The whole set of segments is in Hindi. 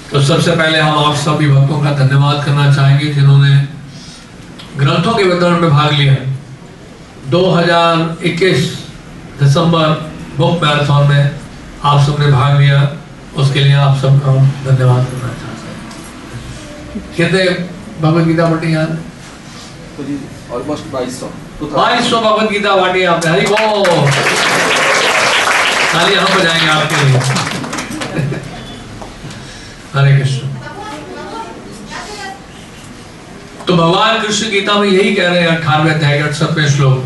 तो सबसे पहले हम आप सभी भक्तों का धन्यवाद करना चाहेंगे जिन्होंने ग्रंथों के वितरण में भाग लिया। 2021 दिसंबर बुक मैराथन में आप सबने भाग लिया, उसके लिए आप सबका धन्यवाद करना चाहते हैं। कितने भगवद गीता पढ़ी यार? ऑलमोस्ट 2200 भगवद गीता बांटी आपने। हरि बोल, ताली हम बजाएंगे आपके लिए। हरे कृष्ण। तो भगवान कृष्ण गीता में यही कह रहे हैं 18वें अध्याय 68वें श्लोक,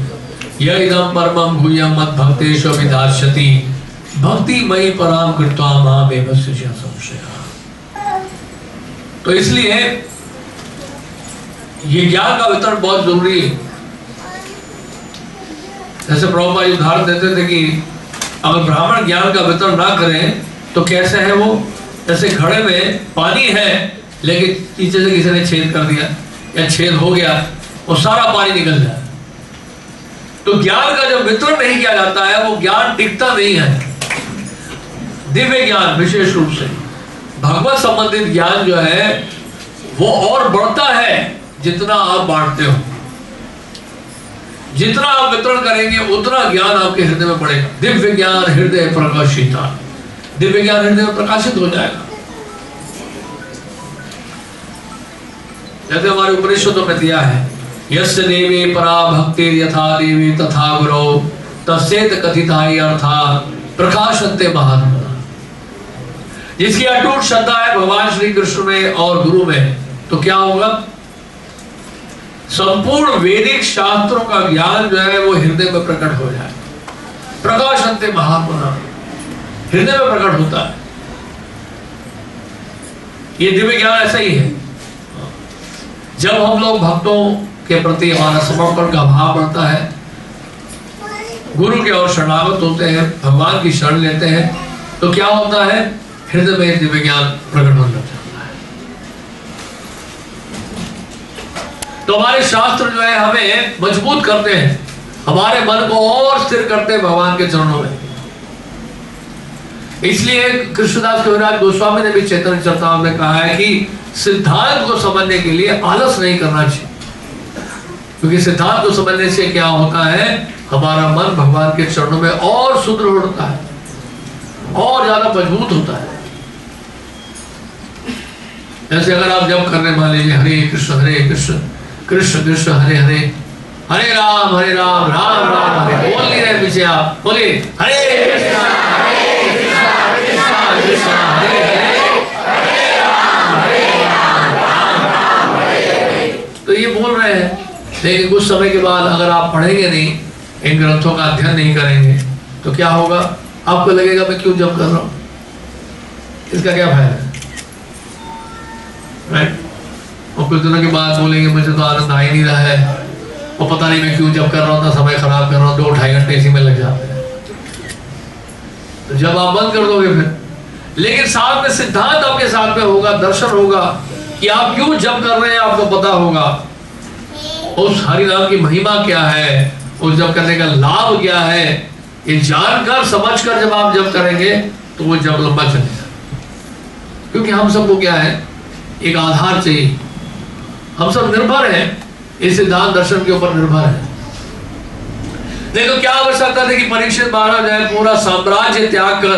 यह इदम परमं भूयं मद भक्तेषु विदास्यति भक्ति मयि पराम कृत्वा मामेव सृजति संशयः। तो इसलिए ये ज्ञान का वितरण बहुत जरूरी है। जैसे प्रभुपाद जी उदाहरण देते थे कि अगर ब्राह्मण ज्ञान का वितरण ना करें तो कैसे है वो, जैसे घड़े में पानी है लेकिन पीछे से किसी ने छेद कर दिया या छेद हो गया और सारा पानी निकल जाए। तो ज्ञान का जब वितरण नहीं किया जाता है वो ज्ञान टिकता नहीं है। दिव्य ज्ञान विशेष रूप से भगवत संबंधित ज्ञान जो है वो और बढ़ता है जितना आप बांटते हो। जितना आप वितरण करेंगे उतना ज्ञान आपके हृदय में बढ़ेगा। दिव्य ज्ञान हृदय प्रकाशिता, दिव्य ज्ञान हृदय में प्रकाशित हो जाएगा। जैसे हमारे उपनिषदों में दिया है, यस्य देवी परा भक्ति यथा देवी तथा गुरो तस्येत कथिताय अर्था प्रकाशन्ते महात्मा। जिसकी अटूट श्रद्धा है भगवान श्री कृष्ण में और गुरु में, तो क्या होगा, संपूर्ण वैदिक शास्त्रों का ज्ञान जो है वो हृदय में प्रकट हो जाए। प्रकाशन्ते महात्मा, हृदय में प्रकट होता है। ये दिव्य ज्ञान ऐसा ही है। जब हम लोग भक्तों के प्रति हमारा समर्पण का भाव बढ़ता है, गुरु के और शरणागत होते हैं, भगवान की शरण लेते हैं, तो क्या होता है, हृदय में दिव्य ज्ञान प्रकट होने लगता है। तो हमारे शास्त्र जो है हमें मजबूत करते हैं, हमारे मन को और स्थिर करते हैं भगवान के चरणों में। इसलिए कृष्णदास कविराज गोस्वामी ने भी चैतन्य चरितामृत में कहा है कि सिद्धांत को समझने के लिए आलस नहीं करना चाहिए, क्योंकि सिद्धांत को समझने से क्या होता है, हमारा मन भगवान के चरणों में और सुदृढ़ होता है और ज्यादा मजबूत होता है। जैसे अगर आप जब करने मान लीजिए हरे कृष्ण कृष्ण कृष्ण हरे हरे, हरे राम राम राम हरे, बोल नहीं रहे पीछे आप, बोलिए हरे कृष्णा कृष्णा हरे हरे। तो ये बोल रहे हैं, लेकिन कुछ समय के बाद अगर आप पढ़ेंगे नहीं, इन ग्रंथों का अध्ययन नहीं करेंगे, तो क्या होगा, आपको लगेगा मैं क्यों जप कर रहा हूं, इसका क्या फायदा है, राइट? और कुछ दिनों के बाद बोलेंगे मुझे तो आनंद आ ही नहीं रहा है, और पता नहीं मैं क्यों जप कर रहा हूँ, समय खराब कर रहा हूँ, 2-2.5 घंटे इसी में लग जाते हैं। तो जब आप बंद कर दोगे फिर, लेकिन साथ में सिद्धांत आपके साथ में होगा, दर्शन होगा कि आप क्यों जप कर रहे हैं, आपको पता होगा उस हरि नाम की महिमा क्या है, उस जप करने का लाभ क्या है, ये जानकर समझकर जब आप जप करेंगे तो वो जप लंबा चलेगा। क्योंकि हम सबको क्या है, एक आधार चाहिए। हम सब निर्भर हैं, इस सिद्धांत दर्शन के ऊपर निर्भर है। देखो क्या आवश्यकता थी कि परीक्षित महाराज है पूरा साम्राज्य त्याग कर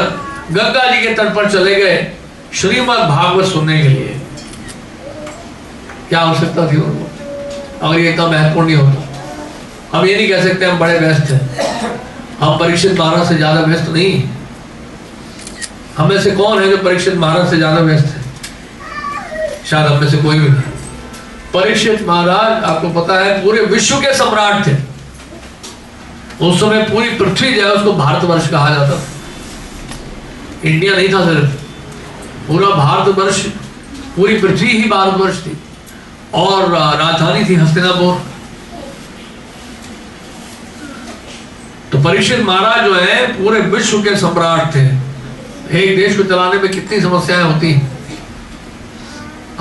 गंगा जी के तट पर चले गए श्रीमद् भागवत सुनने के लिए। क्या आवश्यकता थी उनको, अगर ये इतना महत्वपूर्ण नहीं होता। हम ये नहीं कह सकते हम बड़े व्यस्त हैं, हम परीक्षित महाराज से ज्यादा व्यस्त नहीं। हमें से कौन है जो परीक्षित महाराज से ज्यादा व्यस्त है, शायद हम में से कोई भी नहीं। परीक्षित महाराज आपको पता है पूरे विश्व के सम्राट थे। उस समय पूरी पृथ्वी जो है उसको भारतवर्ष कहा जाता था। इंडिया नहीं था सिर्फ, पूरा भारतवर्ष, पूरी पृथ्वी ही भारतवर्ष थी, और राजधानी थी हस्तिनापुर। तो परीक्षित महाराज जो है पूरे विश्व के सम्राट थे। एक देश को चलाने में कितनी समस्याएं होती हैं,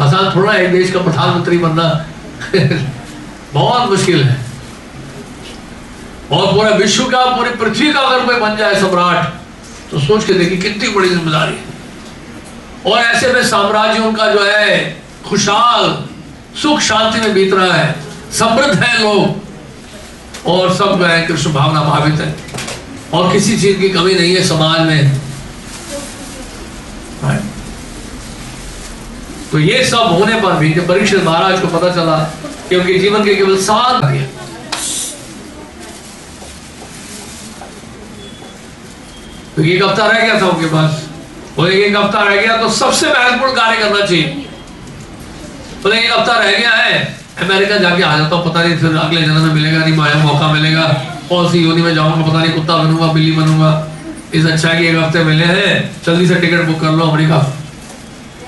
आसान थोड़ा एक देश का प्रधानमंत्री बनना बहुत मुश्किल है। और पूरा विश्व का, पूरी पृथ्वी का अगर कोई बन जाए सम्राट, तो सोच के देखिए कितनी बड़ी जिम्मेदारी है। और ऐसे में साम्राज्य उनका जो है खुशहाल सुख शांति में बीत रहा है, समृद्ध है लोग, और सब जो है कृष्ण भावना भावित है, और किसी चीज की कमी नहीं है समाज में। तो ये सब होने पर भी जब परीक्षित महाराज को पता चला कि उनके जीवन के केवल 7 हैं, तो एक हफ्ता रह गया था उनके पास। बोले एक हफ्ता रह गया तो सबसे महत्वपूर्ण कार्य करना चाहिए। बोले एक हफ्ता रह गया है, अमेरिका जाके आ जाता हूँ, पता नहीं फिर अगले जन्म में मिलेगा नहीं, मौका मिलेगा, कौन सी योनि में जाऊंगा पता नहीं, कुत्ता बनूंगा बिल्ली बनूंगा। इस अच्छा कि एक हफ्ते मिले हैं, जल्दी से टिकट बुक कर लो, अमेरिका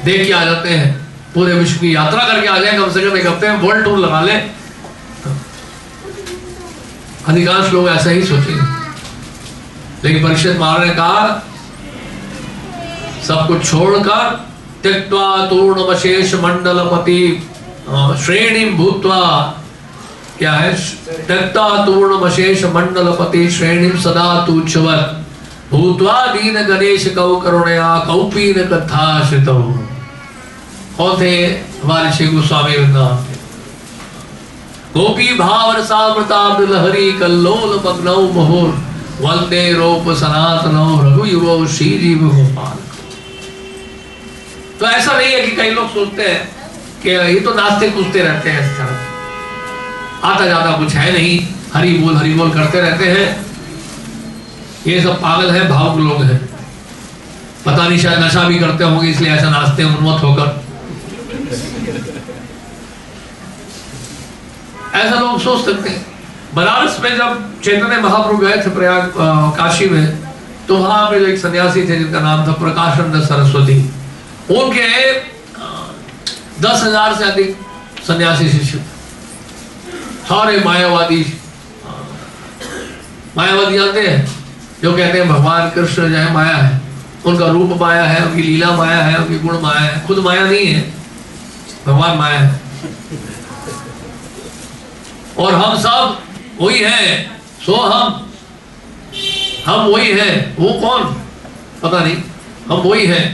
देख के आ जाते हैं, पूरे विश्व की यात्रा करके आ जाए, कम से कम एक हफ्ते में वर्ल्ड टूर लगा ले। अधिकांश लोग ऐसा ही सोचेंगे, लेकिन परीक्षित महाराज ने कहा सब कुछ छोड़कर त्यक्त्वा तूर्णमशेष मंडलपति श्रेणी भूत्वा, क्या है, त्यक्त्वा तूर्णमशेष मंडलपति श्रेणी सदा तुच्छवत् भूत्वा दीन गणेश कौ करुणया कौपीन कथा श्रितौ। कौन थे? हमारे श्री गोस्वामी वृंदावन के गोपी भाव रसामृता लहरी कल्लोल मग्नौ मुहुर वंदे रूप सनातनौ रघुयुगौ श्री जीव गोपाल। तो ऐसा नहीं है कि कई लोग सोचते हैं कि ये तो नाचते कूदते रहते हैं, इस तरह आता जाता कुछ है नहीं, हरि बोल करते रहते हैं, ये सब पागल है, भावुक लोग हैं, पता नहीं शायद नशा भी करते होंगे इसलिए ऐसा नाचते हैं उन्मत्त होकर। ऐसा लोग सोच सकते हैं। बनारस में जब चैतन्य महाप्रभु गए थे प्रयाग काशी में, तो वहां पे एक सन्यासी थे जिनका नाम था प्रकाशानंद सरस्वती। उनके 10,000 से अधिक सन्यासी शिष्य, सारे मायावादी जानते हैं, जो कहते हैं भगवान कृष्ण जो है माया है, उनका रूप माया है, उनकी लीला माया है, उनकी गुण माया है, खुद माया नहीं है, भगवान माया है। और हम सब वही हैं, सो हम वही हैं, वो कौन पता नहीं, हम वही हैं,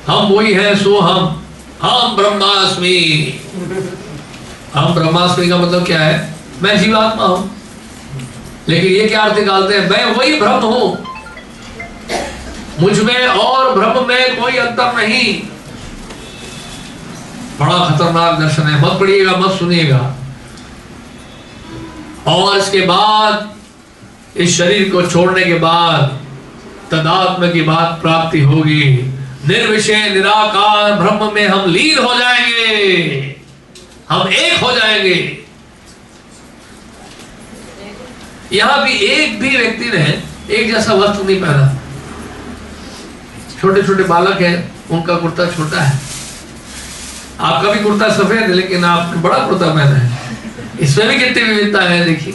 हम वही हैं, सो हम ब्रह्मास्मि। हम ब्रह्मास्मि का मतलब क्या है? मैं जीवात्मा हूं, लेकिन ये क्या अर्थ निकालते हैं? मैं वही ब्रह्म हूं, मुझ में और ब्रह्म में कोई अंतर नहीं। बड़ा खतरनाक दर्शन है, मत पढ़िएगा, मत सुनिएगा। और इसके बाद इस शरीर को छोड़ने के बाद तदात्म की बात प्राप्ति होगी, निर्विषय निराकार ब्रह्म में हम लीन हो जाएंगे, हम एक हो जाएंगे। यहां भी एक भी व्यक्ति ने एक जैसा वस्त्र नहीं पहना। छोटे छोटे बालक हैं, उनका कुर्ता छोटा है, आपका भी कुर्ता सफेद है, लेकिन आपने बड़ा कुर्ता पहना है। इसमें भी कितनी विविधता है, देखिए।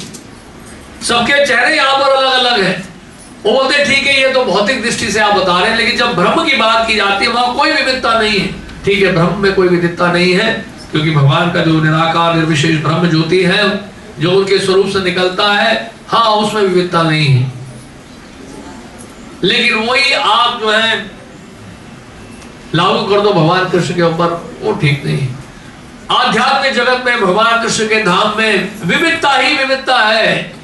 सबके चेहरे यहाँ पर अलग अलग हैं। वो बोलते ठीक है, ये तो भौतिक दृष्टि से आप बता रहे हैं, लेकिन जब ब्रह्म की बात की जाती है वहां कोई विविधता नहीं है। ठीक है, ब्रह्म में कोई विविधता नहीं है, क्योंकि भगवान का जो निराकार निर्विशेष ब्रह्म ज्योति है, जो उनके स्वरूप से निकलता है, हाँ उसमें विविधता नहीं है। लेकिन वही आप जो है लागू कर दो भगवान कृष्ण के ऊपर, वो ठीक नहीं है। आध्यात्मिक जगत में भगवान कृष्ण के धाम में विविधता ही विविधता है।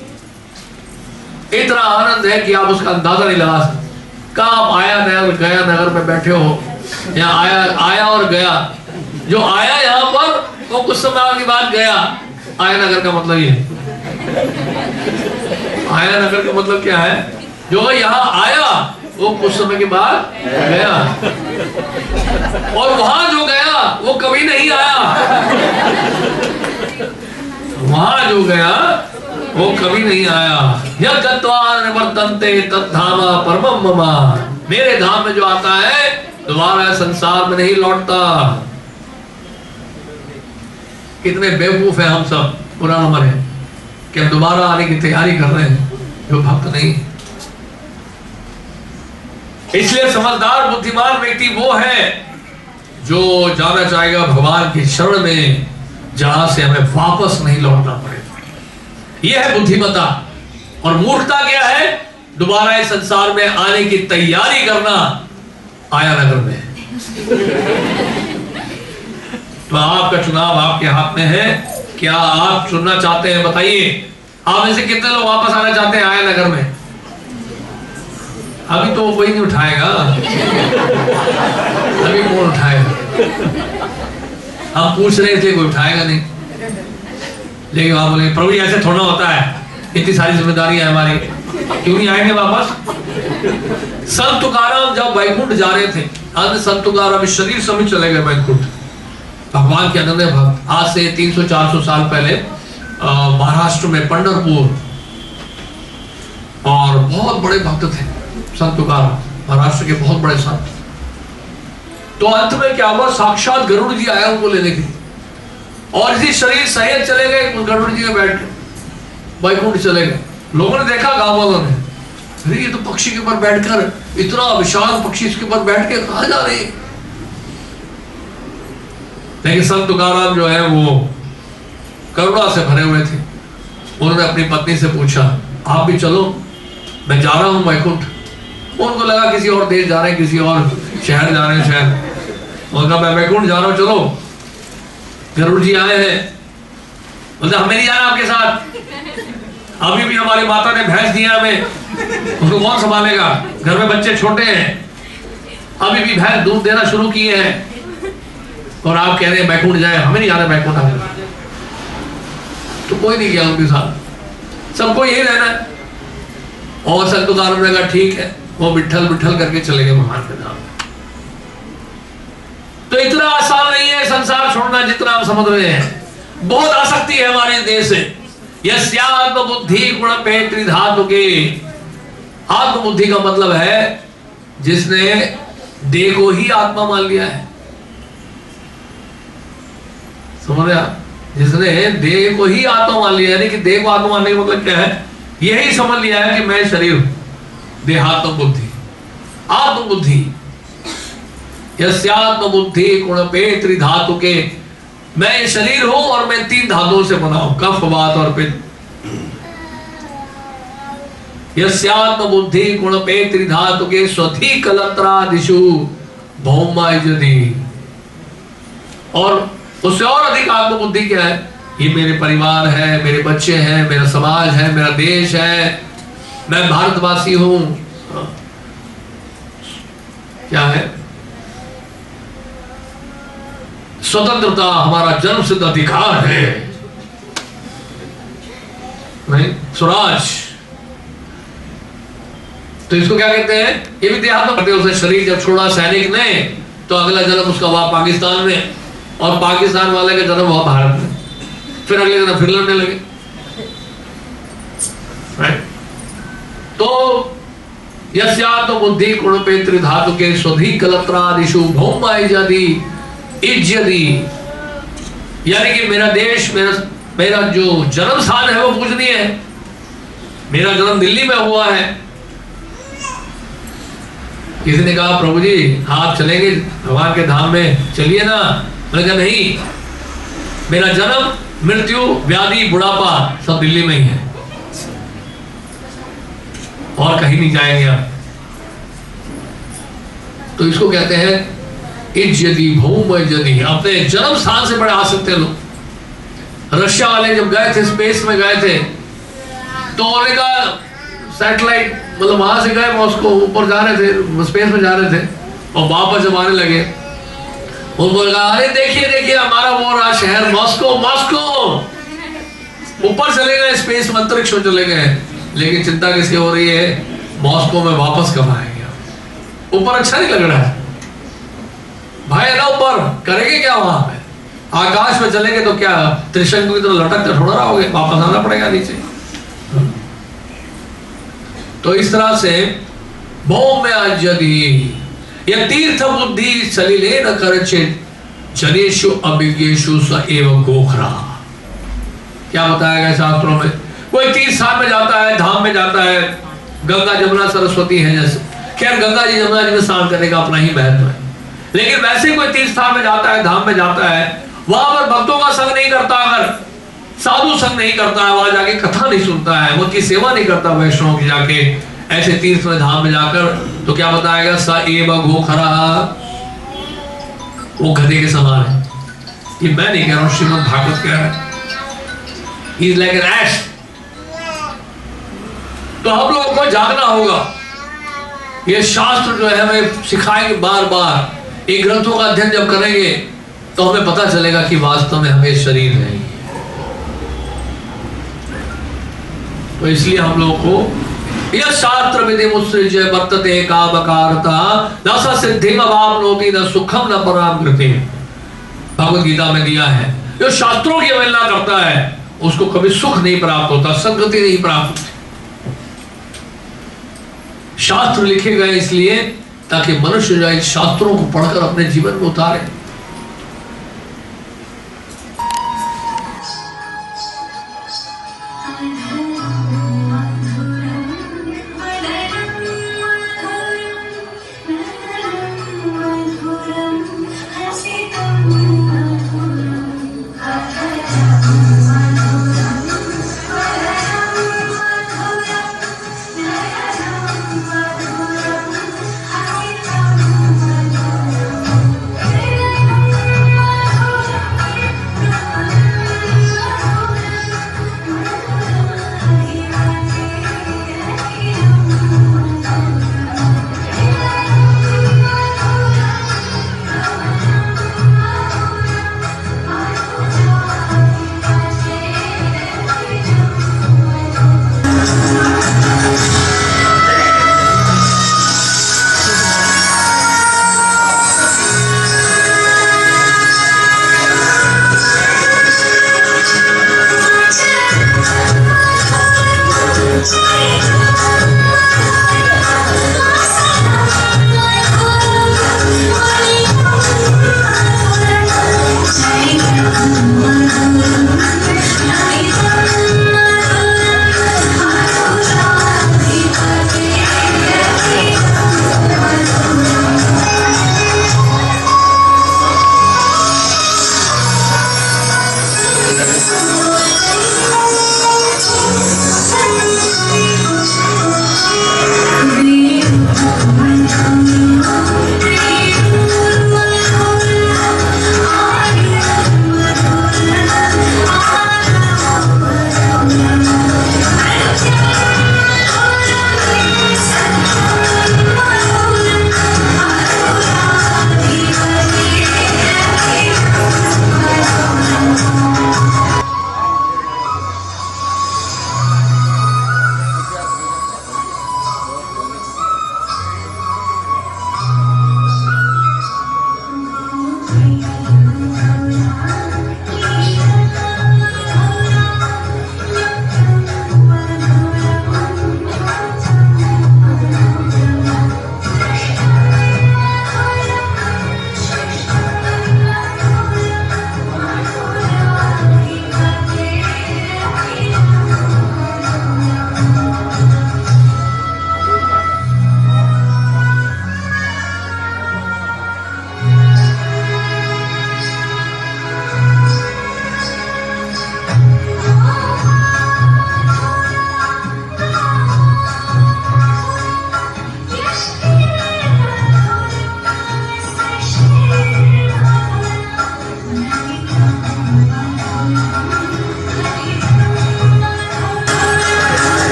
इतना आनंद है कि आप उसका अंदाजा नहीं लगा सकते। कहाँ आप आया नगर गया नगर में बैठे हो, यहाँ आया और गया। जो आया यहाँ पर वो कुछ समय के बाद गया। आया नगर का मतलब ये है, आया नगर का मतलब क्या है? जो यहाँ आया वो कुछ समय के बाद गया, और वहां जो गया वो कभी नहीं आया। वहां जो गया वो कभी नहीं आया। निवर्तन्ते तद्धामा परमं मम। मेरे धाम में जो आता है दोबारा संसार में नहीं लौटता। कितने बेवकूफ है हम सब, पूरा नंबर है कि हम दोबारा आने की तैयारी कर रहे हैं, जो भक्त नहीं। इसलिए समझदार बुद्धिमान व्यक्ति वो है जो जाना चाहेगा भगवान की शरण में, जहां से हमें वापस नहीं लौटना पड़ेगा। यह है बुद्धिमता। और मूर्खता क्या है? दोबारा इस संसार में आने की तैयारी करना, आया नगर में। तो आपका चुनाव आपके हाथ में है। क्या आप चुनना चाहते हैं? बताइए। आप में से कितने लोग वापस आना चाहते हैं आया नगर में? अभी तो कोई नहीं उठाएगा, अभी कौन उठाएगा? हम पूछ रहे थे, कोई उठाएगा नहीं। लेकिन आप बोले प्रभु ऐसे थोड़ा होता है, इतनी सारी जिम्मेदारी है हमारी, क्यों नहीं आएंगे वापस? संत तुकाराम जब वैकुंठ जा रहे थे, अंत संत तुकाराम शरीर समेत चले गए वैकुंठ। भगवान के अनन्य भक्त। आज से 300-400 साल पहले महाराष्ट्र में पंढरपुर, और बहुत बड़े भक्त थे संत तुकाराम, महाराष्ट्र के बहुत बड़े संत। तो अंत में क्या हुआ, साक्षात गरुड़ जी आया उनको लेने के लिए, और इसी शरीर सहित चले गए गरुड़ जी में बैठ के वैकुंठ चले गए। लोगों ने देखा, गांव वालों ने, अरे ये तो पक्षी के ऊपर बैठकर, इतना विशाल पक्षी इसके ऊपर बैठ के कहां जा रहे हैं? लेकिन संत तुकाराम जो है वो करुणा से भरे हुए थे। उन्होंने अपनी पत्नी से पूछा, आप भी चलो, मैं जा रहा हूं वैकुंठ। उनको लगा किसी और देश जा रहे हैं, किसी और शहर जा रहे हैं शायद। उनका मैं वैकुंठ जा रहा हूं, चलो। गरुड़ जी आए हैं, बोलते हमें नहीं जाना आपके साथ, अभी भी हमारी माता ने भैंस दिया हमें, उसको कौन संभालेगा? घर में बच्चे छोटे हैं, अभी भी भैंस दूध देना शुरू किए हैं, और आप कह रहे हैं वैकुंठ जाए, हमें नहीं जाना वैकुंठ। तो कोई नहीं गया उनके साथ, सबको यही रहना है। और संत तुकाराम ने कहा ठीक है, वो विठल विठल करके चले गए भगवान के धाम। तो इतना आसान नहीं है संसार छोड़ना जितना हम समझ रहे हैं। बहुत आसक्ति है हमारे देश से। यस्यात्म बुद्धि गुण पे त्रिधातु के। आत्मबुद्धि का मतलब है जिसने देह को ही आत्मा मान लिया है। समझ रहे आप? जिसने देह को ही आत्मा मान लिया, यानी कि देह को आत्मा मानने का मतलब क्या है? यही समझ लिया है कि मैं शरीर हूं। देहात्म बुद्धि, आत्मबुद्धि। यस्यात्म बुद्धि गुण पे त्रिधातु के। मैं ये शरीर हूं और मैं 3 धातुओं से बना हूं, कफ वात और पित्त। यस्यात्म बुद्धि गुण पे त्रिधातु के स्वधि कलत्रादिषु भौमयजति। और उससे और अधिक आत्मबुद्धि क्या है? ये मेरे परिवार है, मेरे बच्चे हैं, मेरा समाज है, मेरा देश है, मैं भारतवासी हूं। क्या है? स्वतंत्रता हमारा जन्म सिद्ध अधिकार है, नहीं स्वराज। तो इसको क्या कहते हैं? ये भी देहात्म करते हैं। उसने शरीर जब छोड़ा सैनिक ने, तो अगला जन्म उसका हुआ पाकिस्तान में, और पाकिस्तान वाले का जन्म हुआ भारत में, फिर अगले जन्म फिर लड़ने लगे। तो यस्यात्म बुद्धि गुण पे त्रिधातु के स्वधि कलत्रादिषु भौमयजति इज्जति। यानी कि मेरा देश, मेरा जो जन्म स्थान है वो पूजनीय है। मेरा जन्म दिल्ली में हुआ है। किसी ने कहा प्रभु जी आप चलेंगे भगवान के धाम में, चलिए ना। मैंने कहा नहीं, मेरा जन्म, मृत्यु, व्याधि, बुढ़ापा सब दिल्ली में ही है, और कहीं नहीं जाएंगे आप। तो इसको कहते हैं इज्जति भौमयजति। अपने जन्म स्थान से बड़े आ सकते हैं लोग। रशिया वाले जब गए थे, स्पेस में गए थे, तो उन्होंने कहा सैटेलाइट, मतलब वहां से गए मॉस्को, ऊपर जा रहे थे, स्पेस में जा रहे थे, और वापस जब आने लगे उनको लगा अरे देखिए देखिए हमारा वो रहा शहर मॉस्को। मॉस्को ऊपर चले गए, स्पेस में, अंतरिक्ष में चले गए। लेकिन चिंता किसकी हो रही है? मॉस्को में वापस कब आएंगे? ऊपर अच्छा नहीं लग रहा है भाई ना, ऊपर करेंगे क्या वहां पे? आकाश में चलेंगे तो क्या त्रिशंकु की तरह लटकते थोड़ा रहोगे, वापस आना पड़ेगा नीचे। तो इस तरह से भौमयजति यह तीर्थ बुद्धि सलिले न करचित जनेषु अभिज्ञेषु स एव गोखरा। क्या बताया गया शास्त्रों में? कोई तीर्थ स्थान में जाता है, धाम में जाता है, गंगा जमुना सरस्वती है जैसे। खैर गंगा जी जमुना जी में स्नान करने का अपना ही महत्व है, लेकिन वैसे कोई तीर्थ स्थान में जाता है, धाम में जाता है, वहां पर भक्तों का संग नहीं करता, अगर साधु संग नहीं करता है, वहां जाके कथा नहीं सुनता है, उनकी सेवा नहीं करता, वैष्णव की जाके ऐसे तीर्थ में धाम में जाकर तो क्या बताएगा, स एव गोखरा, वो गधे के समान है। ये मैं नहीं कह रहा हूं, श्रीमद् भागवत कह रहा है। ही इज लाइक एन ऐश। तो हम लोगों को जागना होगा। ये शास्त्र जो है हमें सिखाएंगे बार बार। इन ग्रंथों का अध्ययन जब करेंगे तो हमें पता चलेगा कि वास्तव में हमें शरीर है। तो इसलिए हम लोगों को यह शास्त्र विधि मुत्सृज्य वर्तते कामकारता न स सिद्धिम अवाप्नोति न सुखम न पराम कृति। भगवद गीता में दिया है, जो शास्त्रों की अवहेलना करता है उसको कभी सुख नहीं प्राप्त होता, सद्गति नहीं प्राप्त होती। शास्त्र लिखे गए इसलिए ताकि मनुष्य जो है शास्त्रों को पढ़कर अपने जीवन में उतारे।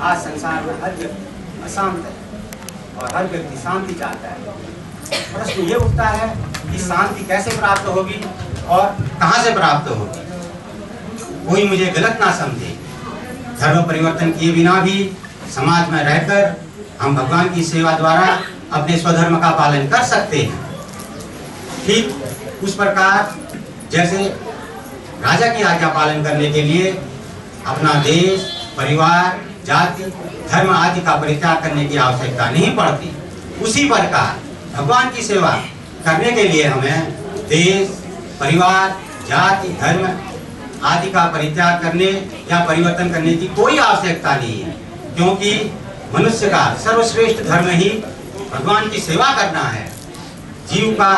आज संसार में हर व्यक्ति अशांत है और हर व्यक्ति शांति चाहता है। प्रश्न ये उठता है कि शांति कैसे प्राप्त होगी और कहाँ से प्राप्त होगी। कोई मुझे गलत ना समझे, धर्म परिवर्तन किए बिना भी समाज में रहकर हम भगवान की सेवा द्वारा अपने स्वधर्म का पालन कर सकते हैं। ठीक उस प्रकार जैसे राजा की आज्ञा पालन करने के लिए अपना देश, परिवार, जाति धर्म आदि का परित्याग करने की आवश्यकता नहीं पड़ती। उसी प्रकार भगवान की सेवा करने के लिए हमें देश, परिवार, जाति, धर्म आदि का परित्याग करने या परिवर्तन करने की कोई आवश्यकता नहीं है, क्योंकि मनुष्य का सर्वश्रेष्ठ धर्म ही भगवान की सेवा करना है। जीव का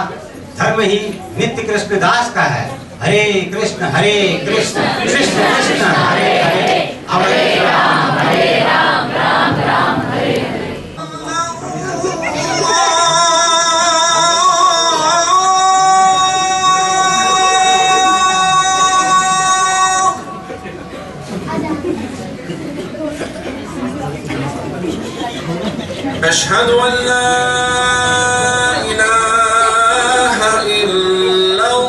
धर्म ही नित्य कृष्ण दास का है। हरे कृष्ण कृष्ण कृष्ण हरे हरे, हरे राम राम राम हरे हरे। अशहदु अल्ला इलाहा इल्लल्लाह।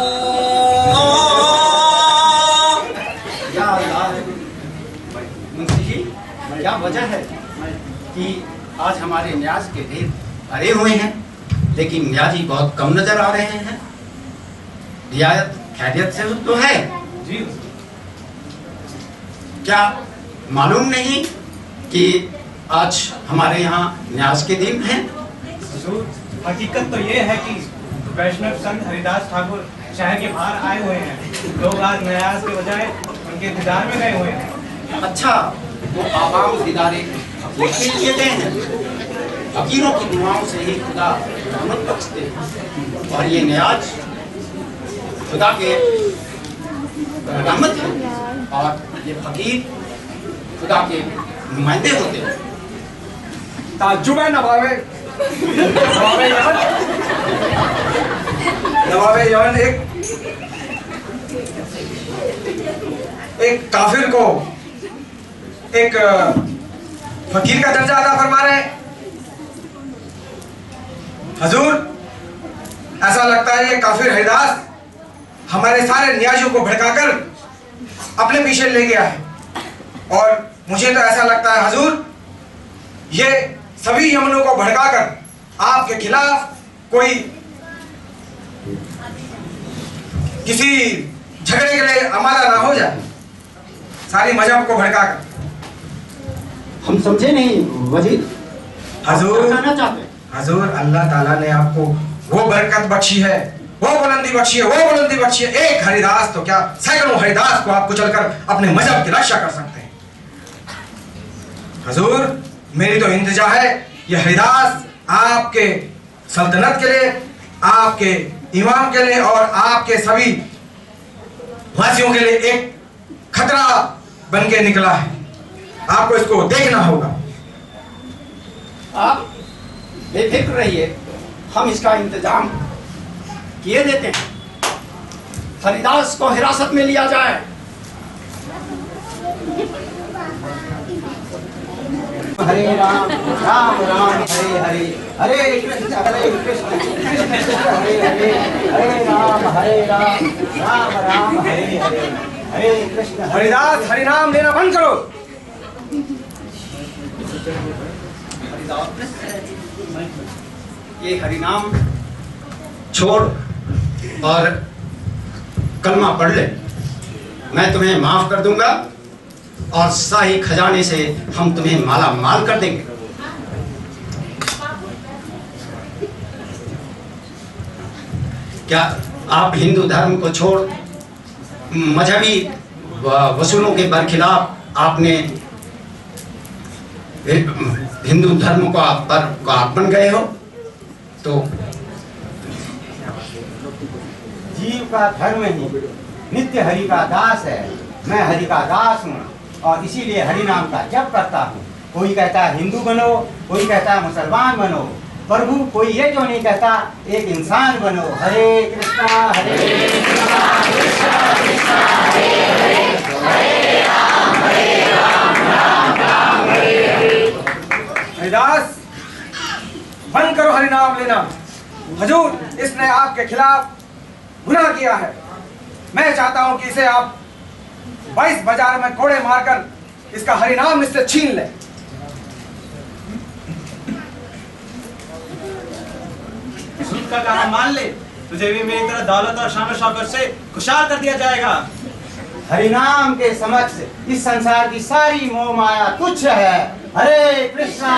मुंशी जी, क्या वजह है कि आज हमारे न्याज के ढेर भरे हुए हैं, लेकिन न्याजी बहुत कम नजर आ रहे हैं? रियायत खैरियत से तो है जी। क्या मालूम नहीं कि आज हमारे यहाँ न्याज के दिन है? हकीकत तो ये है कि वैष्णव संत हरिदास ठाकुर शहर के बाहर आए हुए हैं। लोग आज न्याज के बजाय उनके दीदार में गए हुए हैं। अच्छा, वो आवाम दीदारे फकीर के लिए गए हैं। फकीरों की दुआओं से ही खुदा रहमत बख्शते हैं, और ये न्याज खुदा के रहमत है, और ये फकीर खुदा के नुमाइंदे होते हैं। ताज्जुब है नवाबे यमन एक काफिर को एक फकीर का दर्जा अता फरमा रहे हैं। हजूर, ऐसा लगता है ये काफिर हरिदास हमारे सारे न्याजियों को भड़काकर अपने पीछे ले गया है, और मुझे तो ऐसा लगता है हजूर, ये सभी यमनों को भड़काकर आपके खिलाफ कोई किसी झगड़े के लिए आमादा ना हो जाए, सारी मजहब को भड़काकर। हम समझे नहीं वजीर। हजूर, हजूर, अल्लाह ताला ने आपको वो बरकत बख्शी है, वो बुलंदी बख्शी है, एक हरिदास तो क्या सैकड़ों हरिदास को आप कुचलकर अपने मजहब की रक्षा कर सकते हैं। हजूर, मेरी तो इंतजा है ये हरिदास आपके सल्तनत के लिए, आपके इमाम के लिए और आपके सभी वासियों के लिए एक खतरा बन के निकला है। आपको इसको देखना होगा। आप बेफिक्र रहिए, हम इसका इंतजाम किए देते हैं। हरिदास को हिरासत में लिया जाए। हरे राम राम राम हरे हरे, हरे कृष्ण कृष्ण कृष्ण हरे हरे, हरे राम राम राम हरे हरे, हरे कृष्ण। हरिदास हरिनाम लेना बंद करो। ये हरिनाम छोड़ और कलमा पढ़ ले, मैं तुम्हें माफ कर दूंगा और शाही खजाने से हम तुम्हें माला माल कर देंगे। क्या आप हिंदू धर्म को छोड़ मजहबी वसूलों के बरखिलाफ आपने हिंदू धर्म को आप बन गए हो? तो जीव का धर्म ही नित्य हरि का दास है। मैं हरि का दास हूँ और इसीलिए हरि नाम का जप करता हूँ। कोई कहता है हिंदू बनो, कोई कहता है मुसलमान बनो, प्रभु कोई ये क्यों नहीं कहता एक इंसान बनो। हरे कृष्णा कृष्णा कृष्णा हरे हरे, हरे राम राम राम हरे हरे। हरिदास बंद करो हरिनाम लेना। हजूर, इसने आपके खिलाफ गुनाह किया है। मैं चाहता हूं कि इसे आप 22 बाजार में कोड़े मारकर इसका हरिनाम इससे छीन ले। सूद का काम मान ले, तुझे भी मेरी तरह दौलत और शान शौकत से खुशहाल कर दिया जाएगा। हरिनाम के समक्ष इस संसार की सारी मोह माया तुच्छ है। हरे कृष्णा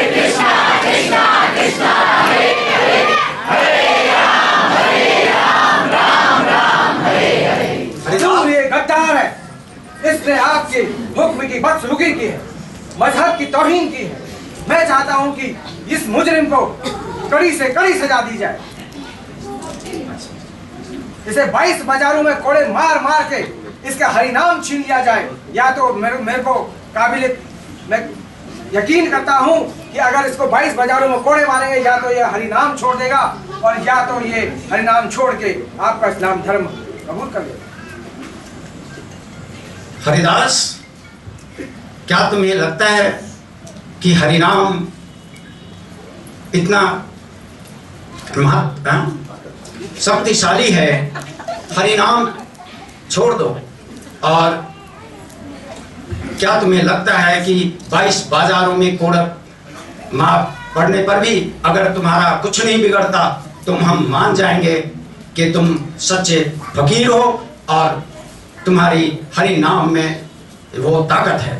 कृष्णा कृष्णा हरे हरे, हरे राम राम हरे हरे। हजूर ये गद्दार है, इसने आपके हुक्म की बदसलूकी की है, मजहब की तौहीन की है। मैं चाहता हूं कि इस मुजरिम को कड़ी से कड़ी सजा दी जाए। इसे 22 बाजारों में कोड़े मार मार के इसका हरिनाम छीन लिया जाए, या तो मेरे को मैं यकीन करता हूं कि अगर इसको 22 बाजारों में कोड़े मारेंगे, या तो ये हरिनाम छोड़ देगा और या तो ये हरिनाम छोड़ के आपका इस्लाम धर्म कबूल कर लेगा। हरिदास, क्या तुम्हें लगता है कि हरिनाम इतना शक्तिशाली है? हरिनाम छोड़ दो। और क्या तुम्हें लगता है कि 22 बाजारों में कोड़ा मार पड़ने पर भी अगर तुम्हारा कुछ नहीं बिगड़ता तो हम मान जाएंगे कि तुम सच्चे फकीर हो और तुम्हारी हरि नाम में वो ताकत है?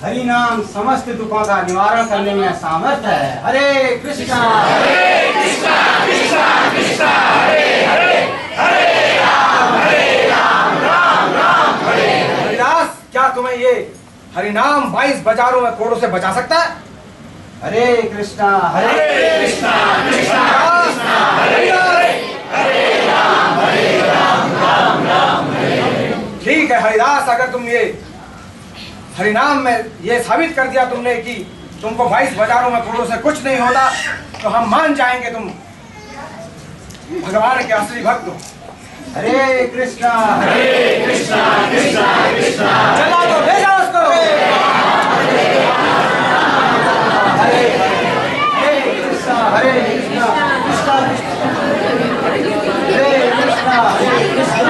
हरि नाम समस्त दुखों का निवारण करने में सामर्थ्य है। हरे कृष्णा कृष्णा कृष्णा हरे हरे, हरे राम राम राम हरे हरे। हरिदास, क्या तुम्हें ये हरिनाम 22 बाजारों में कोड़ों से बचा सकता है? हरे कृष्णा कृष्णा कृष्णा हरे हरे, हरे राम राम हरे। ठीक है हरिदास, अगर तुम ये हरिनाम में ये साबित कर दिया तुमने कि तुमको 22 बाजारों में कोड़ों से कुछ नहीं होता, तो हम मान जाएंगे तुम भगवान के असली भक्त हो। हरे कृष्णा कृष्णा कृष्णा चला तो ले जाओ उसको। हरे कृष्णा कृष्णा कृष्णा हरे कृष्णा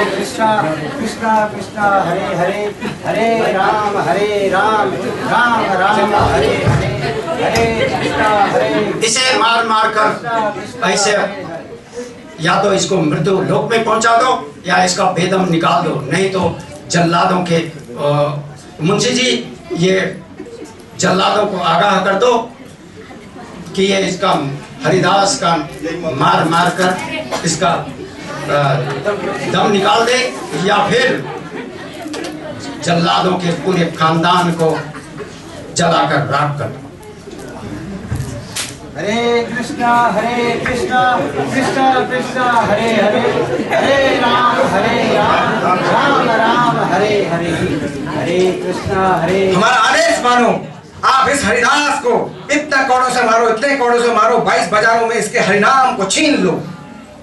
कृष्णा कृष्णा कृष्णा हरे हरे, हरे राम राम राम हरे हरे, हरे कृष्णा हरे। इसे मार मार कर ऐसे या तो इसको मृत्यु लोक में पहुंचा दो या इसका बेदम निकाल दो, नहीं तो जल्लादों के मुंशी जी, ये जल्लादों को आगाह कर दो कि ये इसका हरिदास का मार मार कर इसका दम निकाल दे, या फिर जल्लादों के पूरे खानदान को जलाकर राख कर। हरे कृष्णा कृष्णा कृष्णा हरे हरे, हरे राम राम राम हरे हरे, हरे कृष्णा हरे। हमारा आदेश मानो, आप इस हरिदास को इतने कोड़ों से मारो, इतने कोड़ों से मारो, 22 बाजारों में इसके हरिनाम को छीन लो।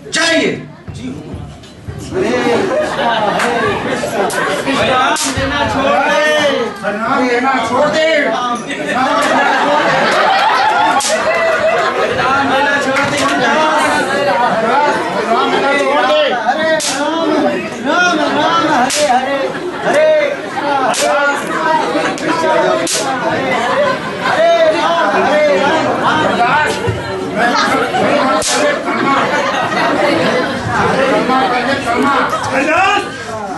जाइए। हरे कृष्णा हरिनाम देना छोड़ दे, हरिनाम लेना छोड़ दे, हरिनाम देना छोड़ दे, हरे राम हरे हरे, हरे कृष्णा हरे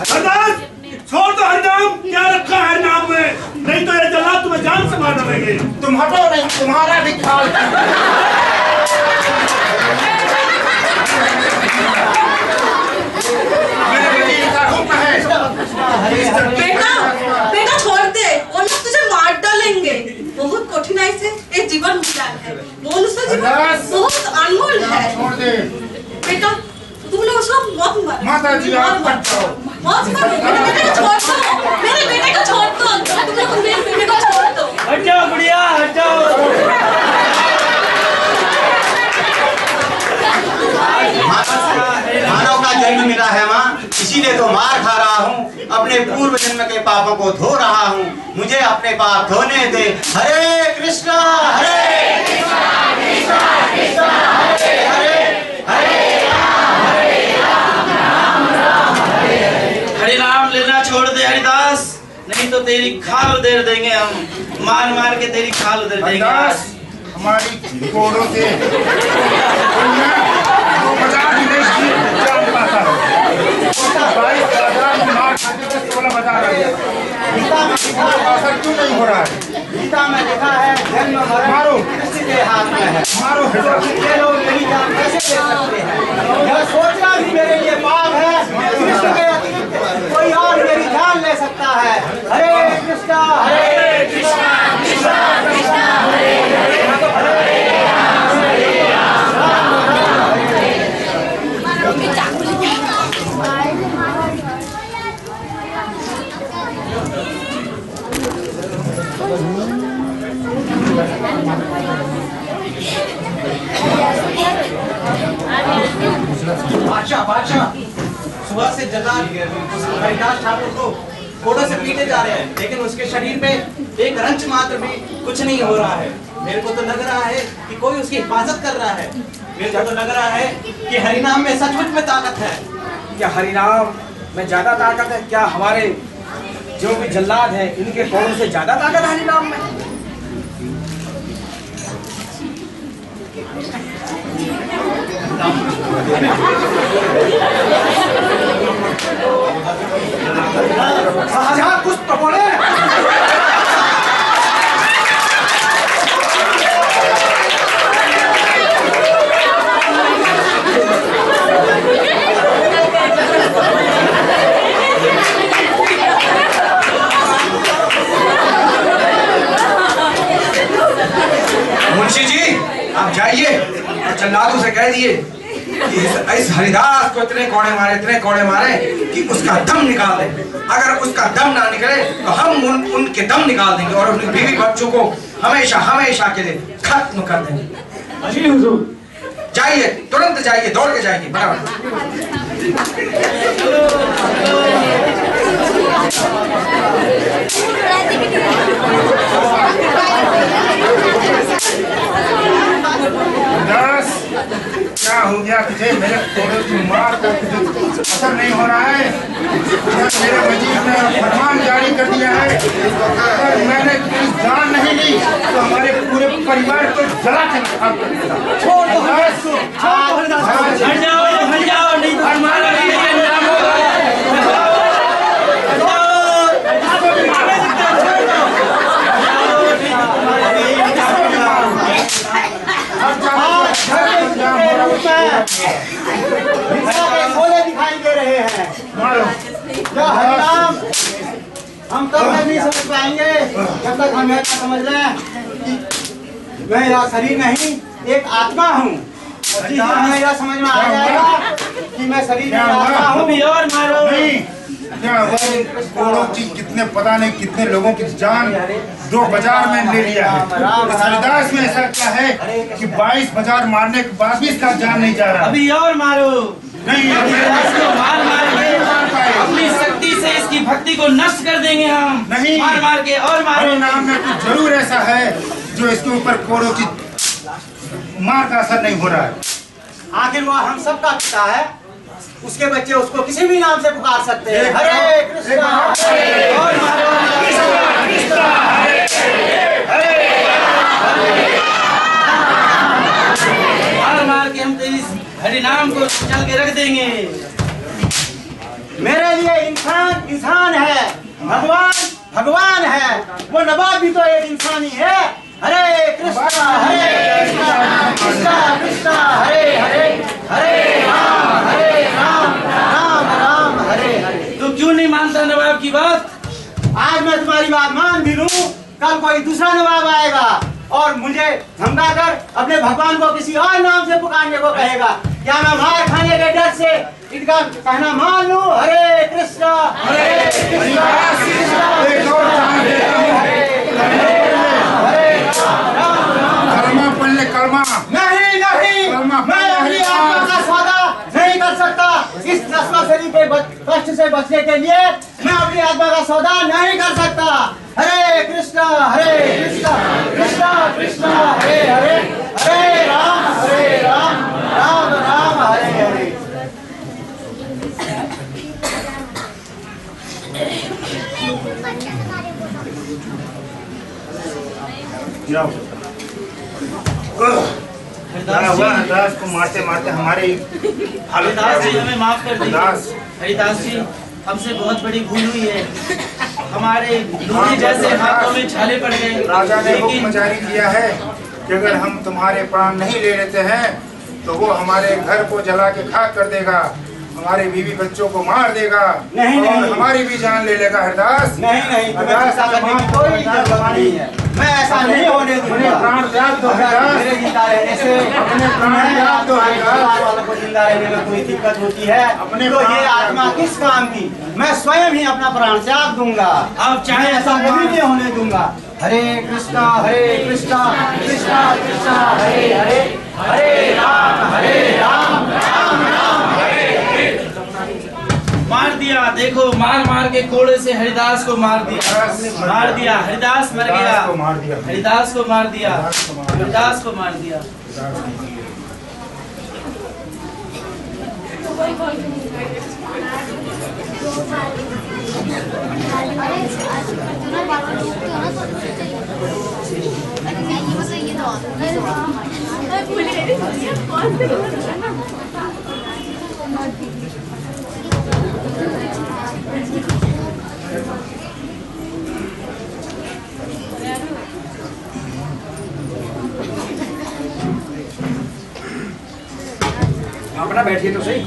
हरदास, छोड़ दो हरनाम, क्या रखा है नाम में, नहीं तो ये जल्लाद तुम्हें जान से मार डालेंगे। तुम हटो नहीं, तुम्हारा भी ख्याल। बेटा बेटा छोड़ दे, वो लोग तुझे मार डालेंगे। बहुत कठिनाई से एक जीवन मिला है, मनुष्य जीवन बहुत अनमोल है। छोड़ दे बेटा तुम लोग उसको मत मारो, माता जी, आप मत करो। मत मारो, मेरे बेटे को छोड़ दो, मेरे बेटे को छोड़ दो, तुम लोग मेरे बेटे को छोड़ दो। हट जाओ बुढ़िया, हट जाओ। मानव का जन्म मिला है माँ, इसीलिए तो मार खा रहा हूँ। अपने पूर्व जन्म के पापों को धो रहा हूँ, मुझे अपने पाप धोने दे। हरे कृष्णा हरे कृष्णा कृष्णा कृष्णा हरे हरे, हरे राम राम हरे हरे। हरि नाम लेना छोड़ दे हरिदास, नहीं तो तेरी खाल उधेड़ देंगे हम, मार मार के तेरी खाल उधेड़ देंगे। हरिदास, हमारी कोड़ों से 2,000 ही नहीं जान पाता है। 22,000 की मार खाते थे, 16,000 गीता में लिखा है, असर क्यों नहीं हो रहा है? गीता में लिखा है जन्म मरण कृष्ण के हाथ में है। मारो ये लोग मेरी जान कैसे ले सकते हैं? यह सोचना भी मेरे लिए पाप है। कृष्ण के अतिरिक्त कोई और मेरी जान ले सकता है। हरे कृष्णा हरे कृष्णा कृष्णा कृष्णा हरे हरे, हरे राम राम राम हरे हरे। बादशाह सुबह से जल्लाद हरिदास ठाकुर को कोड़ों से पीटे जा रहे हैं, लेकिन उसके शरीर पे एक रंच मात्र भी कुछ नहीं हो रहा है। मेरे को तो लग रहा है कि कोई उसकी हिफाजत कर रहा है। मेरे को तो लग रहा है कि हरिनाम में सचमुच में ताकत है। क्या हरिनाम में ज्यादा ताकत है? क्या हमारे जो भी जल्लाद है इनके कोड़ों से ज्यादा ताकत है हरिनाम में? शाहजहां कुछ तो बोले। मुंशी जी, आप जाइए और जल्लादों से कह दिए कि इस हरिदास को इतने कोड़े मारे कि उसका दम निकाल दें। अगर उसका दम ना निकले तो हम उनके दम निकाल देंगे और उनकी बीवी बच्चों को हमेशा हमेशा के लिए खत्म कर देंगे। जी हुजूर। जाइए, तुरंत जाइए, दौड़ के जाइए। बराबर। हरिदास, क्या हो गया तुझे? मेरे कोड़ों की मार का तुझे असर नहीं हो रहा है? मेरे वजीर ने फरमान जारी कर दिया है, अगर मैंने तेरी जान नहीं ली तो हमारे पूरे परिवार को जला के खाक कर देगा। छोड़ दो हरिदास को, छोड़ दो हरिदास को। हट जाओ, नहीं तो हमारा भी अंजाम होगा। खोले दिखाई दे रहे हैं। क्या हरिनाम हम तब तक नहीं समझ पाएंगे जब तक हम यह समझ लें कि मैं यह शरीर नहीं एक आत्मा हूँ। जिस दिन हमें यह समझ में आ जाएगा कि मैं शरीर नहीं आत्मा हूँ। अभी और मारो। क्या कोड़ों की कितने पता नहीं कितने लोगों की जान 2 बाजार में ले लिया है। इस हरिदास में ऐसा क्या है कि 22 बाजार मारने के बाद भी इसका जान नहीं जा रहा। अभी और मारो। नहीं, इसको मार के अपनी शक्ति से इसकी भक्ति को नष्ट कर देंगे हम। नहीं, मार के और मारो। नाम में कुछ जरूर ऐसा है जो इसके ऊपर कोड़ों की मार का असर नहीं हो रहा है। आखिर वह हम सबका पिता है, उसके बच्चे उसको किसी भी नाम से पुकार सकते हैं। हरे कृष्णा और मारो। मार के हम तेरी हरिनाम को चल के रख देंगे। मेरे लिए इंसान इंसान है, भगवान भगवान है। वो नवाब भी तो एक इंसान ही है। हरे कृष्णा कृष्णा कृष्णा हरे हरे, हरे राम राम राम हरे हरे। तू क्यों नहीं मानता नवाब की बात? आज मैं तुम्हारी बात मान भी लूं, कल कोई दूसरा नवाब आएगा और मुझे धमकाकर अपने भगवान को किसी और नाम से पुकारने को कहेगा। क्या मैं मार खाने के डर से इनका कहना मान लूं? हरे कृष्णा कृष्णा कलमा पढ़ ले, कलमा। नहीं नहीं, मैं अपनी आत्मा का सौदा नहीं कर सकता। इस नस्ल शरीर के कष्ट से बचने के लिए मैं अपनी अपनी आत्मा का सौदा नहीं कर सकता। हरे कृष्णा कृष्णा कृष्णा हरे हरे, हरे राम राम राम हरे हरे। हरिदास को मारते मारते हमारे हरिदास जी हमें माफ कर दीजिए। हरिदास जी हमसे बहुत बड़ी भूल हुई है, हमारे लोहे जैसे हाथों में छाले पड़ गए। राजा ने हुक्म जारी किया है कि अगर हम तुम्हारे प्राण नहीं ले लेते हैं तो वो हमारे घर को जला के खाक कर देगा, हमारे बीवी बच्चों को मार देगा, नहीं, और नहीं। हमारी भी जान ले लेगा। हरदास नहीं नहीं, तुम्हें ऐसा करने की कोई जरूरत नहीं है। मैं ऐसा नहीं होने दूंगा। प्राण त्याग दो हरदास, मेरे जिंदा रहने से अपने प्राण त्याग दो हरदास। वालों को जिंदा रहने में कोई दिक्कत होती है अपने तो प्राण ये त्याग आत्मा दो। किस काम की? मैं स्वयं ही अपना प्राण त्याग दूंगा। आप चाहे मैं ऐसा कभी नहीं होने दूंगा। हरे कृष्णा कृष्णा कृष्णा हरे हरे, हरे राम राम राम हरे हरे। मार दिया, देखो मार मार के कोड़े से हरिदास को मार दिया, मार दिया। हरिदास मर गया, हरिदास को मार दिया। हरिदास को मार दिया, हरिदास को मार दिया। अपना बैठिए तो सही।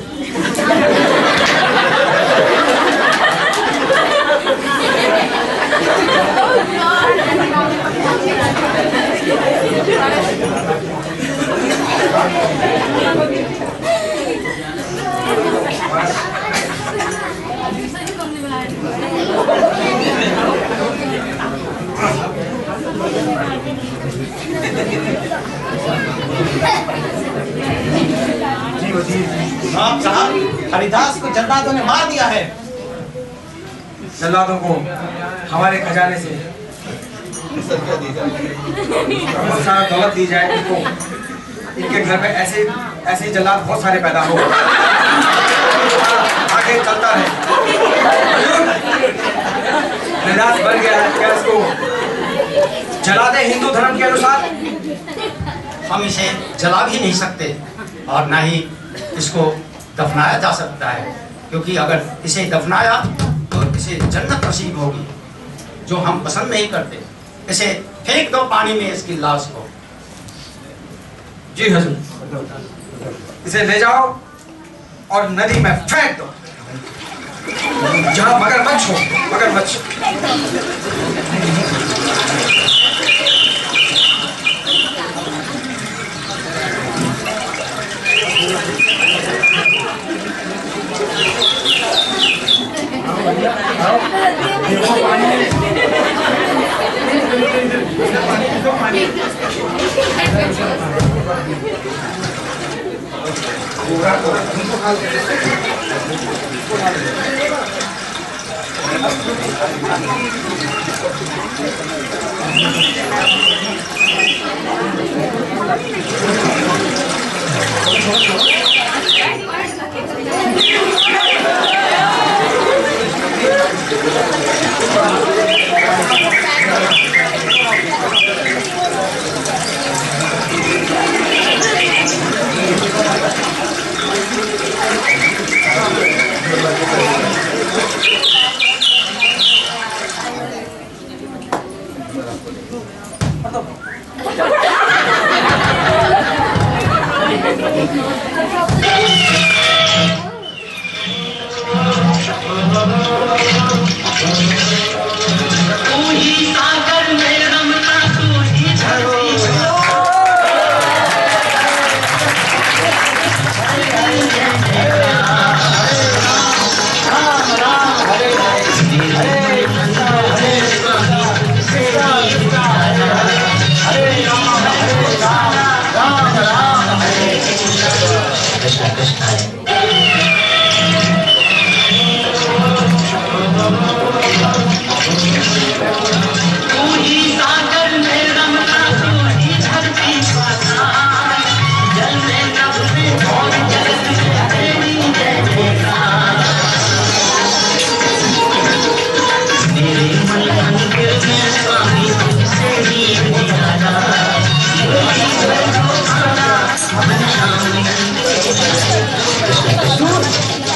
साहब, हरिदास को जल्लादों ने मार दिया है। जल्लादों को हमारे खजाने से बहुत सारा दौलत दी जाए इनको, इनके घर में ऐसे जल्लाद बहुत सारे पैदा हो, आगे चलता है। हरिदास बन गया है, क्या इसको जला दे हिंदू धर्म के अनुसार? हम इसे जला भी नहीं सकते और ना ही इसको दफनाया जा सकता है, क्योंकि अगर इसे दफनाया तो इसे जन्नत नसीब होगी, जो हम पसंद नहीं करते। इसे फेंक दो पानी में, इसकी लाश को। जी हजूर, इसे ले जाओ और नदी में फेंक दो, जहां मगरमच्छ हो, मगरमच्छ।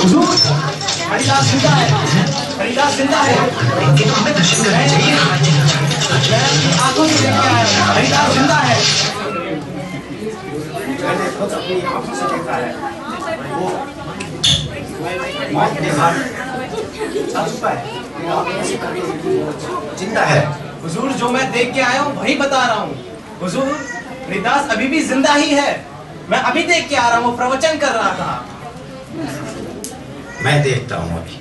हुजूर, हरिदास जिंदा है, हरिदास जिंदा है। मैं अपनी आंखों से देख के आया हूं, हरिदास जिंदा है। मैंने खुद अपनी आंखों से देखा है, वो मौत के बाद जा चुका है, जिंदा है। हुजूर, जो मैं देख के आया हूँ वही बता रहा हूँ। हुजूर, हरिदास अभी भी जिंदा ही है। मैं अभी देख के आ रहा हूँ, प्रवचन कर रहा था। मैं देखता हूँ अभी।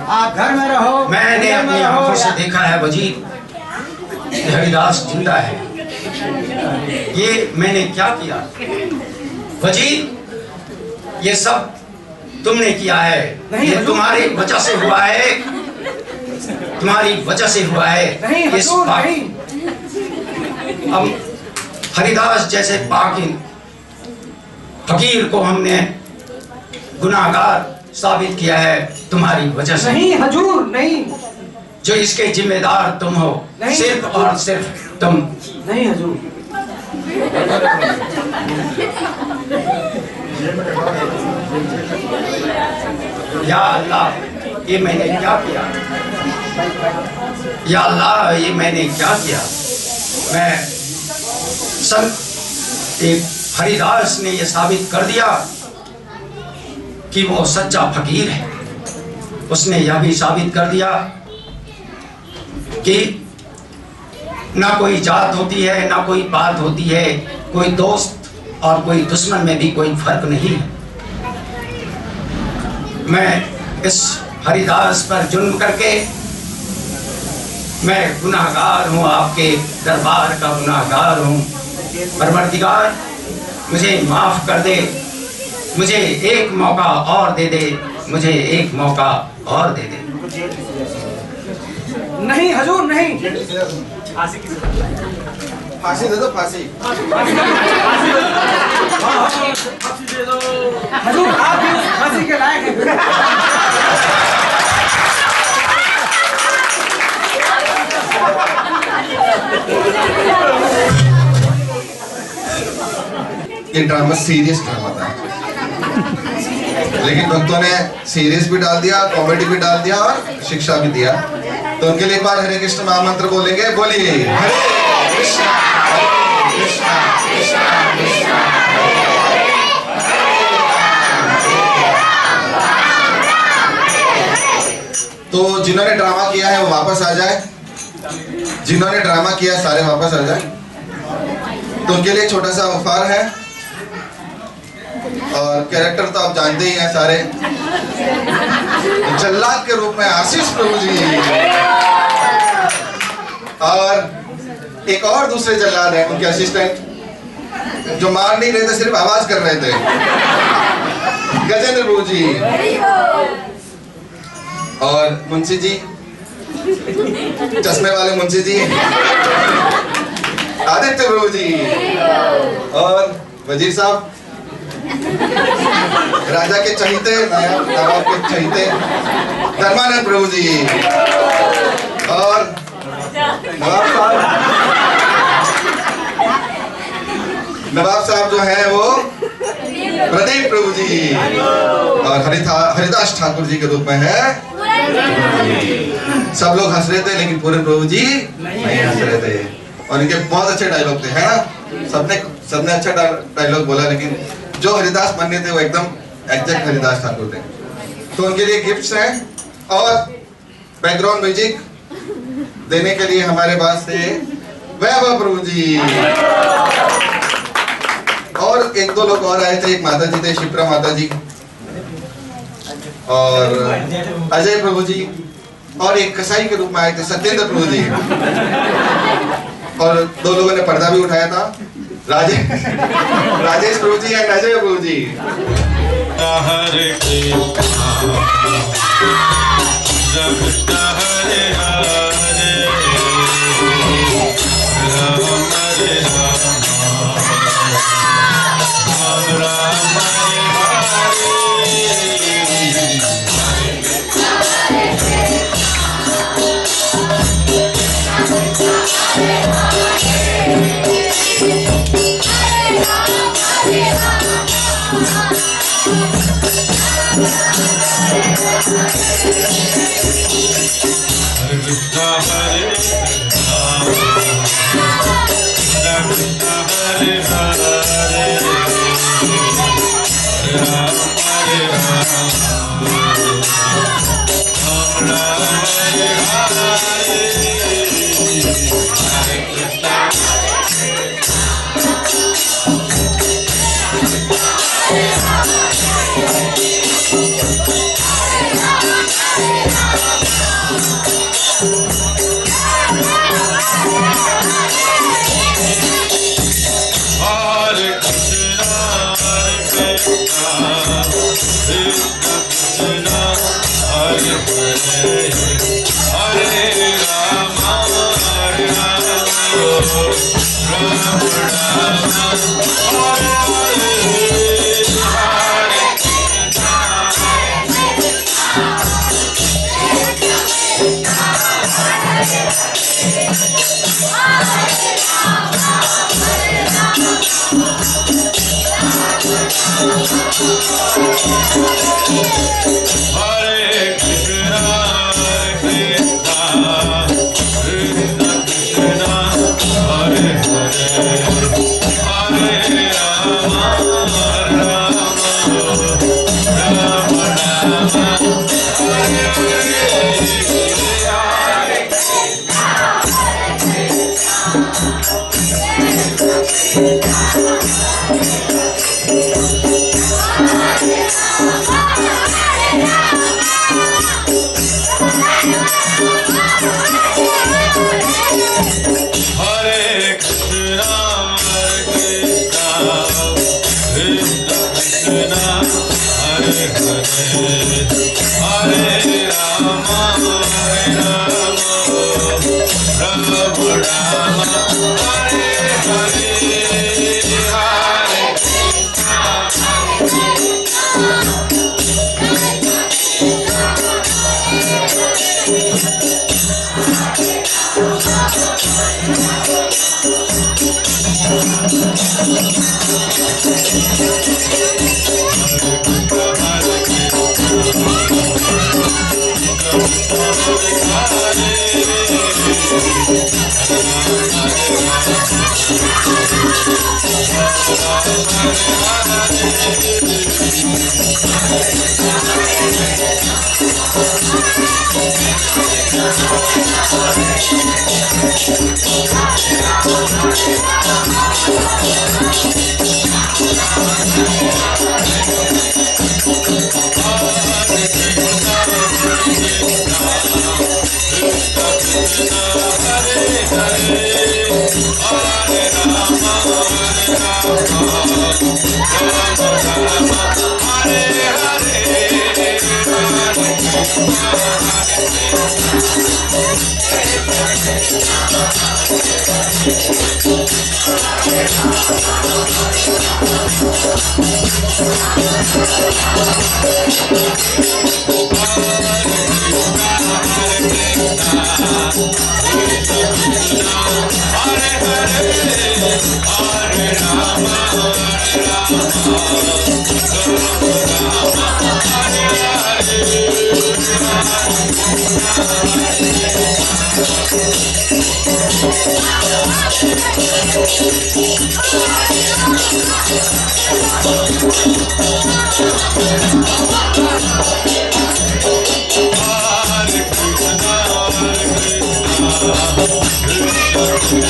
आप घर में रहो। मैंने अपनी आंखों से देखा है वजीर, हरिदास जिंदा है। ये मैंने क्या किया वजीर? ये सब तुमने किया है। ये तुम्हारी वजह से हुआ है, तुम्हारी वजह से हुआ है। इस हम हरिदास जैसे पाक फकीर को हमने गुनाहगार साबित किया है तुम्हारी वजह से। नहीं हजूर, नहीं। जो इसके जिम्मेदार तुम हो, सिर्फ और सिर्फ तुम। नहीं हजूर। या अल्लाह, ये मैंने क्या किया? या अल्लाह, ये मैंने क्या किया? मैं सब एक हरिदास ने ये साबित कर दिया कि वो सच्चा फकीर है। उसने यह भी साबित कर दिया कि ना कोई जात होती है, ना कोई बात होती है, कोई दोस्त और कोई दुश्मन में भी कोई फर्क नहीं। मैं इस हरिदास पर जुल्म करके मैं गुनाहगार हूँ, आपके दरबार का गुनाहगार हूँ। परवरदिगार, मुझे माफ कर दे, मुझे एक मौका और दे दे, मुझे एक मौका और दे दे। नहीं हजूर, नहीं। फांसी दे दो, फांसी। हजूर, आप भी फांसी के लायक हैं। ये ड्रामा सीरियस ड्रामा था, लेकिन भक्तों ने सीरियस भी डाल दिया, कॉमेडी भी डाल दिया और शिक्षा भी दिया। तो उनके लिए एक बार हरे कृष्ण महामंत्र बोलेंगे। बोलिए हरे कृष्णा कृष्णा कृष्णा कृष्णा तो जिन्होंने ड्रामा किया है वो वापस आ जाए। जिन्होंने ड्रामा किया सारे वापस आ जाए। तो उनके लिए छोटा सा उपहार है, और कैरेक्टर तो आप जानते ही हैं सारे। जल्लाद के रूप में आशीष प्रभु जी, और एक और दूसरे जल्लाद हैं, उनके असिस्टेंट, जो मार नहीं रहे थे, सिर्फ आवाज कर रहे थे, गजेंद्र प्रभु जी, और मुंशी जी, चश्मे वाले मुंशी जी, आदित्य प्रभु जी, और वजीर साहब, राजा के चहीते, नवाब के चहीते धर्मानंद प्रभु जी, और नवाब साहब जो है वो प्रदीप प्रभु जी, और हरिदास ठाकुर जी के रूप में है। सब लोग हंस रहे थे, लेकिन पूरे प्रभु जी नहीं हंस रहे थे, और इनके बहुत अच्छे डायलॉग थे, है ना? सबने अच्छा डायलॉग बोला, लेकिन जो हरिदास बनने थे वो एकदम एग्जैक्ट हरिदास ठाकुर थे। तो उनके लिए गिफ्ट्स हैं, और बैकग्राउंड म्यूजिक देने के लिए हमारे पास से वैभव प्रभु जी। और एक दो लोग और आए थे, एक माता जी थे, शिप्रा माता जी, और अजय प्रभु जी, और एक कसाई के रूप में आए थे सत्येंद्र प्रभु जी, और दो लोगों ने पर्दा भी उठाया था, राजेश प्रभु जी और अजय प्रभु जी। हरे कृष्ण हरे हरे राम हरे राम राम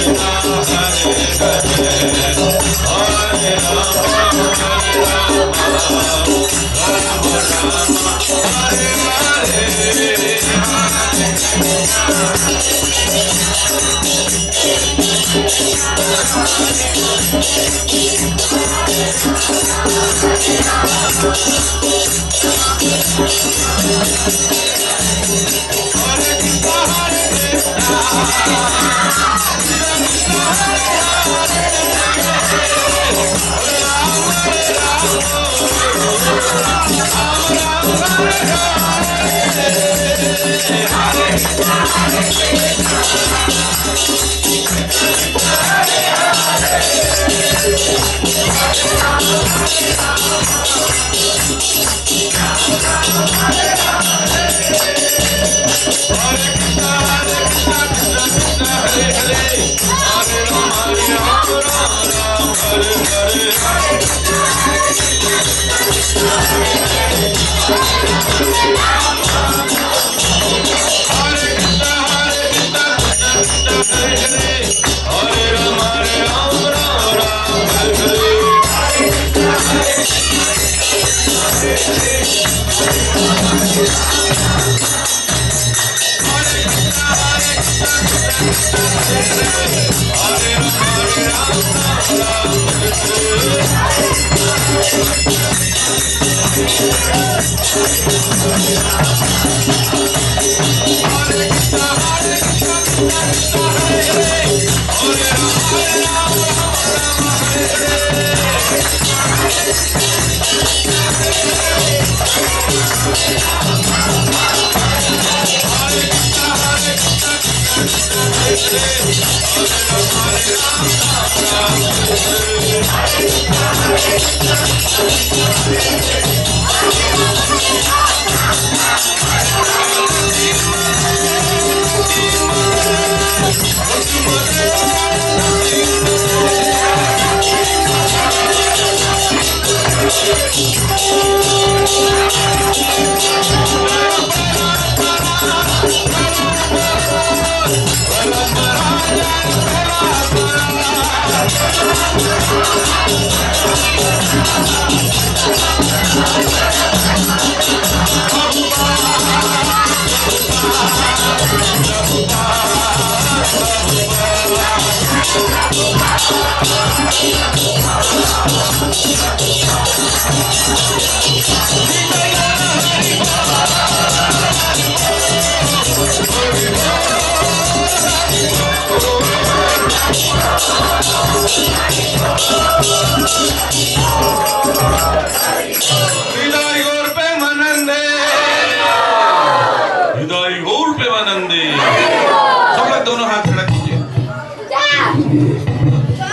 Hare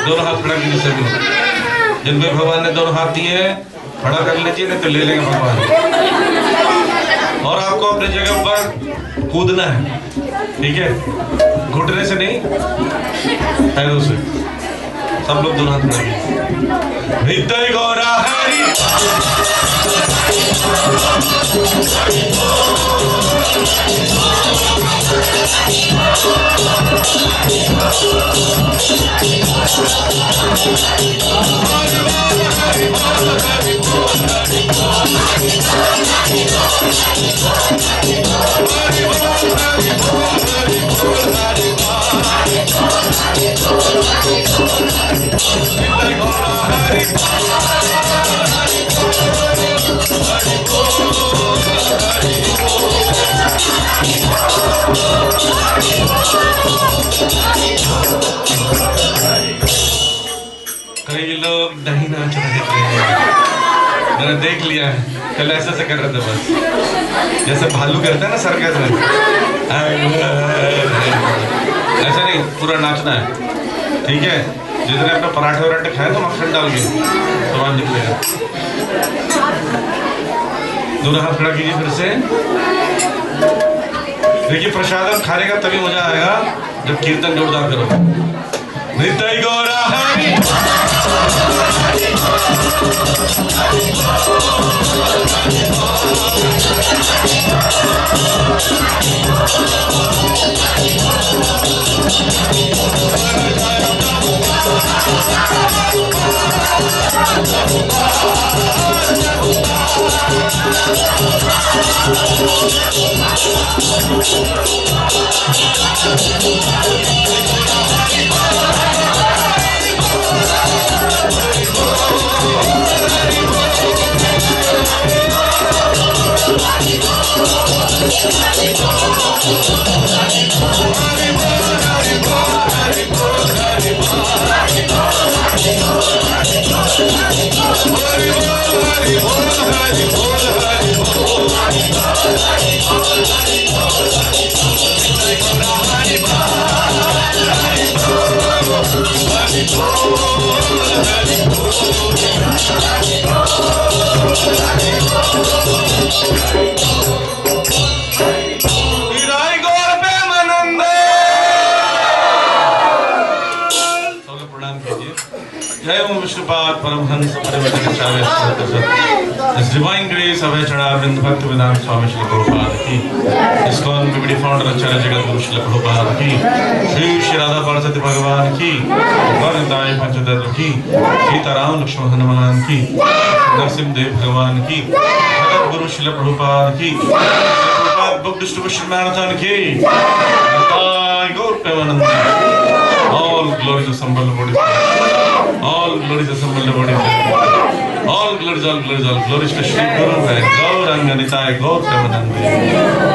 दोनों हाथ खड़ा कीजिए सभी। जिन पे भगवान ने दोनों हाथ दिए हैं खड़ा कर लीजिए, नहीं तो ले लेंगे भगवान। और आपको अपनी जगह पर कूदना है, ठीक है? घुटने से नहीं, पैरों से। सब लोग दोनों हाथ खड़ा कीजिए। नित्य गौरा हरि कई लोग नहीं नाच रहे थे, मैंने देख लिया है। कल ऐसे से कर रहे थे बस, जैसे भालू करते हैं ना सर्कस में, ऐसा नहीं, पूरा नाचना है, ठीक है? जितने अपने पराठे वराठे खाए तो मक्खन डाल के सामान निकलेगा। दोनों हाथ खड़ा कीजिए फिर से। देखिए प्रसाद खाने का तभी मजा आएगा जब कीर्तन जोरदार करो। नित्य गौरा हरि निराई गौर पे मनंदे। सब लोग प्रणाम कीजिए। जय ओम Vishnupad Paramhans परिवर्तनाचार्य His divine grace अभय चढ़ा वृंद भक्त विधान स्वामी श्री प्रभुपाद की, इस्कॉन बीबीडी फाउंडर आचार्य जगत गुरु श्री प्रभुपाद की, श्री राधा पार्वती भगवान की, वरदाई पंचतत्व की, सीताराम लक्ष्मण हनुमान की, नरसिंहदेव भगवान की, जगत गुरु श्री प्रभुपाद की, प्रभुपाद बुक डिस्ट्रीब्यूशन मैराथन की, गौर Premanand. All glories assembled the body. All glories assembled the body. All glories to Shri Guru and Gauranga Nitai Gaur Premanande.